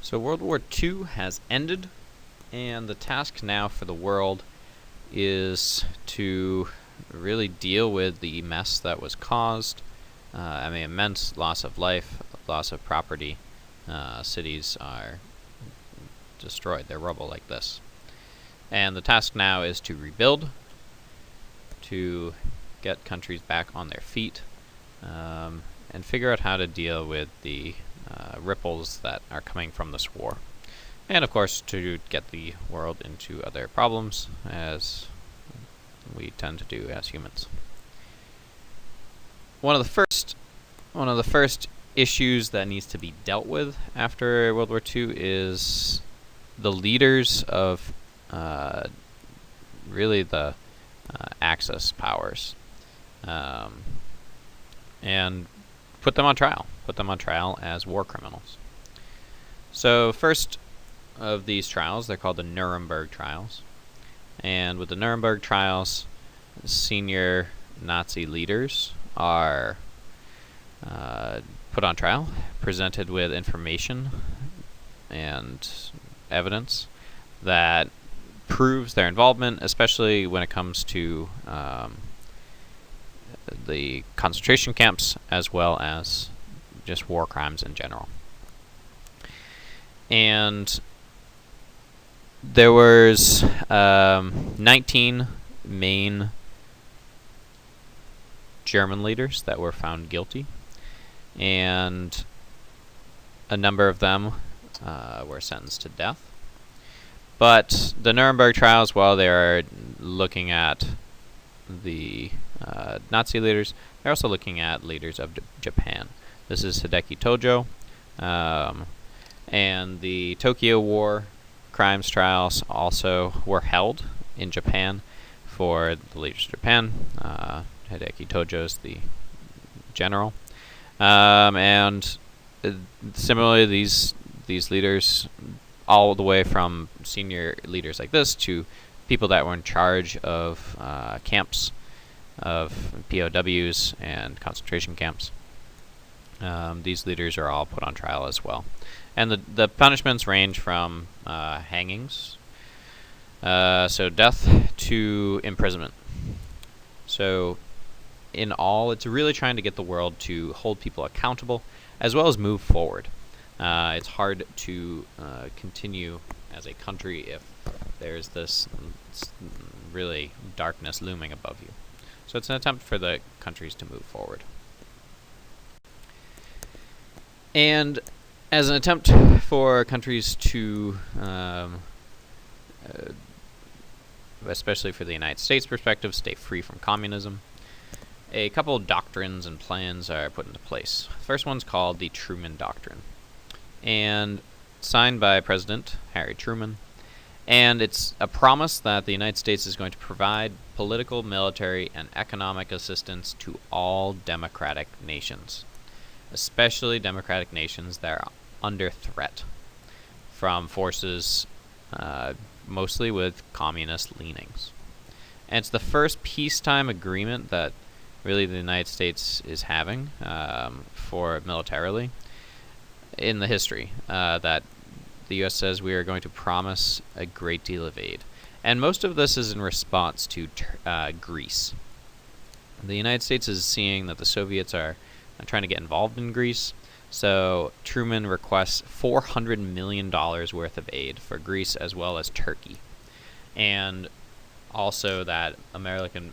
So World War II has ended, and the task now for the world is to really deal with the mess that was caused. Immense loss of life, loss of property. Cities are destroyed. They're rubble like this. And the task now is to rebuild, to get countries back on their feet, and figure out how to deal with the ripples that are coming from this war. And of course, to get the world into other problems, as we tend to do as humans. One of the first issues that needs to be dealt with after World War II is the leaders of really the Axis powers, and put them on trial. Put them on trial as war criminals. So first of these trials, they're called the Nuremberg trials. And with the Nuremberg trials, senior Nazi leaders are put on trial, presented with information and evidence that proves their involvement, especially when it comes to the concentration camps as well as just war crimes in general. And there was 19 main German leaders that were found guilty, and a number of them were sentenced to death. But the Nuremberg trials, while they are looking at the Nazi leaders, they're also looking at leaders of Japan. This is Hideki Tojo, and the Tokyo War crimes trials also were held in Japan for the leaders of Japan. Hideki Tojo is the general, and similarly, these leaders, all the way from senior leaders like this to people that were in charge of camps of POWs and concentration camps. These leaders are all put on trial as well. And the punishments range from hangings, so death, to imprisonment. So in all, it's really trying to get the world to hold people accountable as well as move forward. It's hard to continue as a country if there's this really darkness looming above you. So it's an attempt for the countries to move forward. And as an attempt for countries to, especially for the United States perspective, stay free from communism, a couple of doctrines and plans are put into place. The first one's called the Truman Doctrine, and signed by President Harry Truman. And it's a promise that the United States is going to provide political, military, and economic assistance to all democratic nations, especially democratic nations that are under threat from forces mostly with communist leanings. And it's the first peacetime agreement that really the United States is having for militarily in the history, that the U.S. says we are going to promise a great deal of aid. And most of this is in response to Greece. The United States is seeing that the Soviets are trying to get involved in Greece, so Truman requests $400 million worth of aid for Greece as well as Turkey. And also that American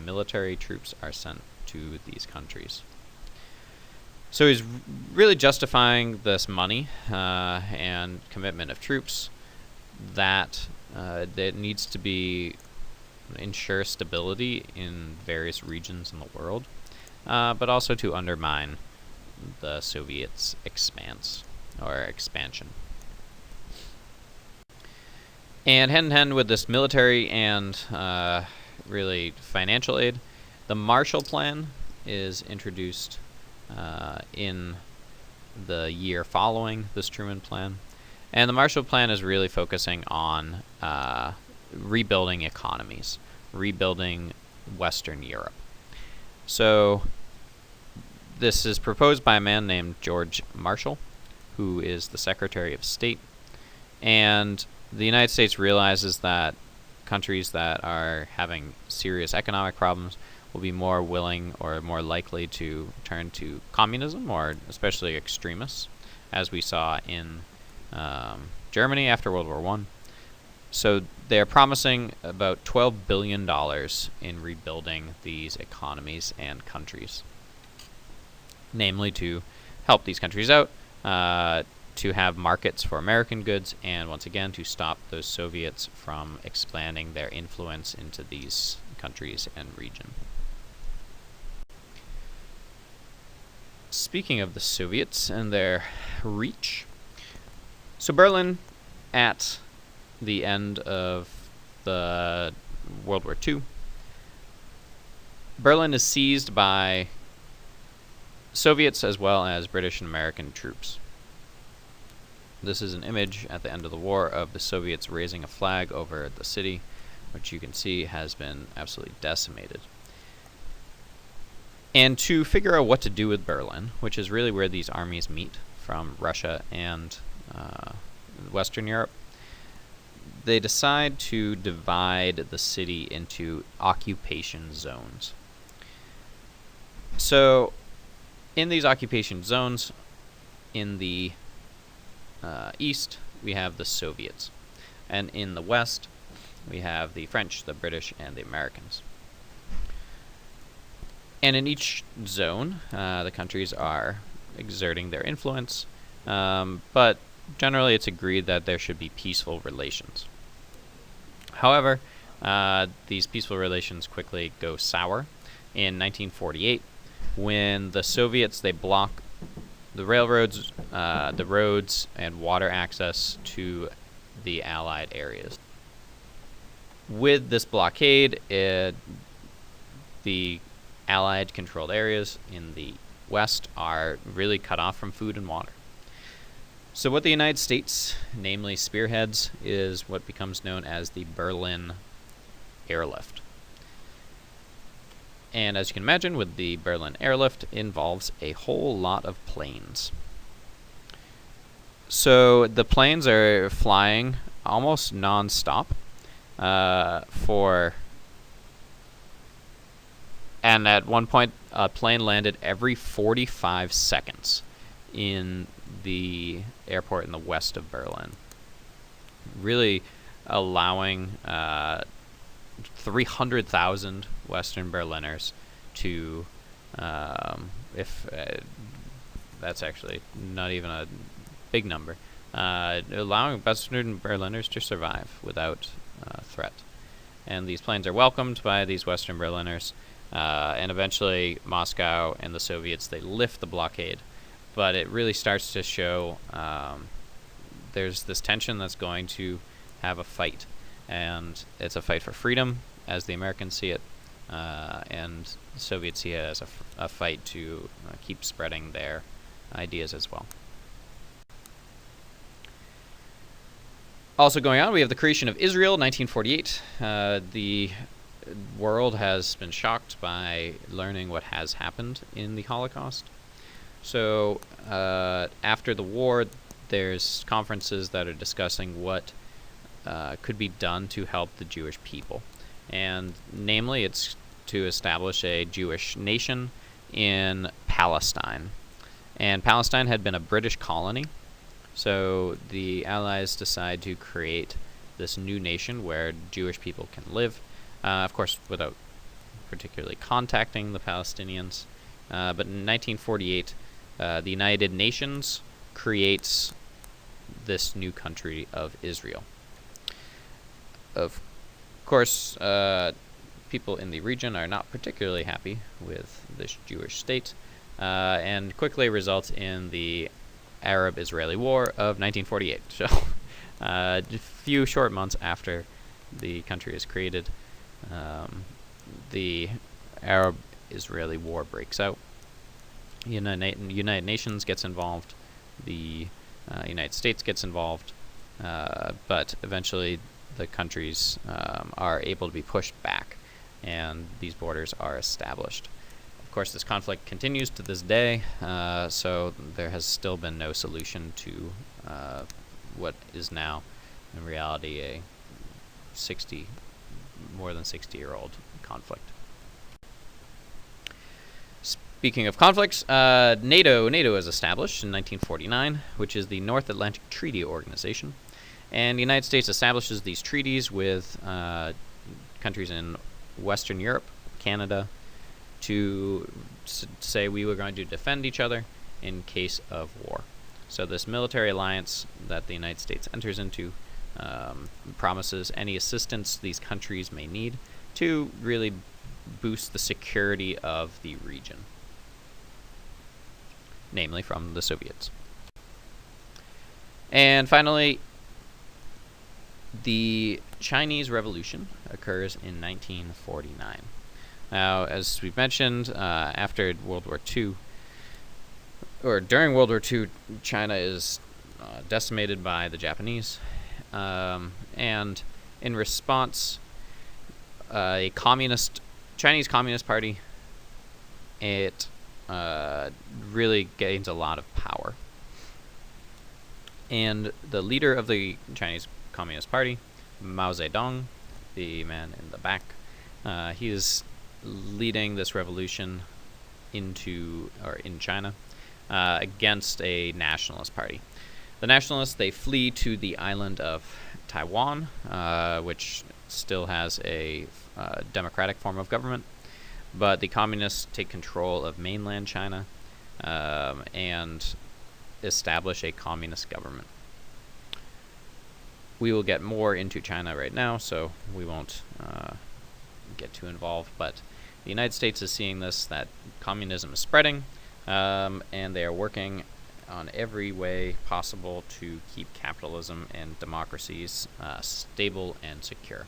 military troops are sent to these countries. So he's really justifying this money and commitment of troops that needs to be ensure stability in various regions in the world, but also to undermine the Soviets' expansion. And hand in hand with this military and really financial aid, the Marshall Plan is introduced in the year following this Truman Plan. And the Marshall Plan is really focusing on rebuilding economies, rebuilding Western Europe. So this is proposed by a man named George Marshall, who is the Secretary of State. And the United States realizes that countries that are having serious economic problems will be more willing or more likely to turn to communism, or especially extremists, as we saw in Germany after World War I. So they're promising about $12 billion in rebuilding these economies and countries, namely to help these countries out, to have markets for American goods, and once again to stop those Soviets from expanding their influence into these countries and region. Speaking of the Soviets and their reach, so Berlin at the end of the World War II, Berlin is seized by Soviets as well as British and American troops. This is an image at the end of the war of the Soviets raising a flag over the city, which you can see has been absolutely decimated. And to figure out what to do with Berlin, which is really where these armies meet from Russia and Western Europe, they decide to divide the city into occupation zones. So in these occupation zones, in the east, we have the Soviets. And in the west, we have the French, the British, and the Americans. And in each zone, the countries are exerting their influence, but generally it's agreed that there should be peaceful relations. However, these peaceful relations quickly go sour in 1948 when the Soviets, they block the railroads, the roads, and water access to the Allied areas. With this blockade, the Allied controlled areas in the west are really cut off from food and water. So what the United States, namely spearheads, is what becomes known as the Berlin Airlift. And as you can imagine, with the Berlin Airlift involves a whole lot of planes. So the planes are flying almost non-stop and at one point a plane landed every 45 seconds in the airport in the west of Berlin, really allowing 300,000 Western Berliners to, that's actually not even a big number, allowing Western Berliners to survive without threat. And these planes are welcomed by these Western Berliners, and eventually Moscow and the Soviets, they lift the blockade. But it really starts to show there's this tension that's going to have a fight. And it's a fight for freedom, as the Americans see it, and the Soviets see it as a fight to keep spreading their ideas as well. Also going on, we have the creation of Israel, 1948. The world has been shocked by learning what has happened in the Holocaust. So after the war, there's conferences that are discussing what could be done to help the Jewish people. And namely, it's to establish a Jewish nation in Palestine. And Palestine had been a British colony, so the Allies decide to create this new nation where Jewish people can live, of course without particularly contacting the Palestinians. But in 1948, the United Nations creates this new country of Israel. Of course, people in the region are not particularly happy with this Jewish state, and quickly results in the Arab-Israeli War of 1948. So, a few short months after the country is created, the Arab-Israeli War breaks out. United Nations gets involved, the United States gets involved, but eventually the countries are able to be pushed back, and these borders are established. Of course, this conflict continues to this day, so there has still been no solution to what is now, in reality, a more than 60-year-old conflict. Speaking of conflicts, NATO is established in 1949, which is the North Atlantic Treaty Organization, and the United States establishes these treaties with countries in Western Europe, Canada, to say we were going to defend each other in case of war. So this military alliance that the United States enters into promises any assistance these countries may need to really boost the security of the region, namely from the Soviets. And finally, the Chinese Revolution occurs in 1949. Now, as we've mentioned, after World War II, or during World War II, China is decimated by the Japanese, and in response, a Chinese Communist Party, it really gains a lot of power. And the leader of the Chinese Communist Party, Mao Zedong, the man in the back, he is leading this revolution in China against a nationalist party. The nationalists, they flee to the island of Taiwan, which still has a democratic form of government, but the communists take control of mainland China and establish a communist government. We will get more into China right now, so we won't get too involved, but the United States is seeing this, that communism is spreading, and they are working on every way possible to keep capitalism and democracies stable and secure.